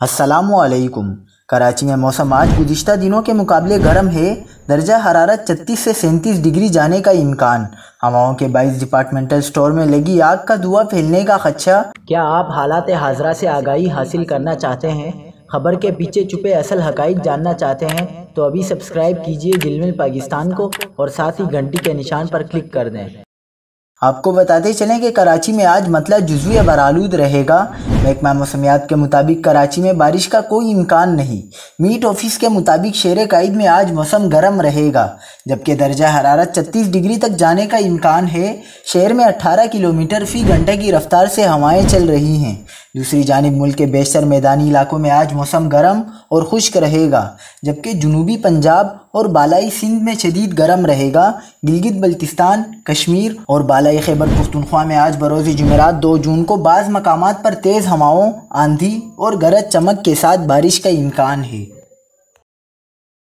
السلام علیکم۔ کراچی میں موسم آج گزشتہ دنوں کے مقابلے گرم ہے۔ درجہ حرارت 36 سے 37 ڈگری جانے کا امکان۔ ہواؤں کے باعث ڈپارٹمنٹل سٹور میں لگی آگ کا دھواں پھیلنے کا خدشہ۔ کیا آپ حالات حاضرہ سے آگاہی حاصل کرنا چاہتے ہیں؟ خبر کے پیچھے چھپے اصل حقائق جاننا چاہتے ہیں تو ابھی سبسکرائب کیجئے جلمل پاکستان کو اور ساتھ ہی گھنٹی کے نشان پر کلک کر دیں۔ آپ کو بتاتے چلیں کہ کراچی میں آج مطلع جزوی ابرآلود رہے گا۔ محکمہ موسمیات کے مطابق کراچی میں بارش کا کوئی امکان نہیں۔ میٹ آفس کے مطابق شیر قائد میں آج موسم گرم رہے گا، جبکہ درجہ حرارت 36 ڈگری تک جانے کا امکان ہے۔ شہر میں 18 کلومیٹر فی گھنٹہ کی رفتار سے ہوائیں چل رہی ہیں۔ دوسری جانب ملک کے بیشتر میدانی علاقوں میں آج موسم گرم اور خشک رہے گا، جبکہ جنوبی پنجاب اور بالائی سندھ میں شدید گرم رہے گا۔ گلگت بلتستان، کشمیر اور بالائی خیبر پختونخوا میں آج بروز جمعرات 2 جون کو بعض مقامات پر تیز ہواؤں، آندھی اور گرج چمک کے ساتھ بارش کا امکان ہے۔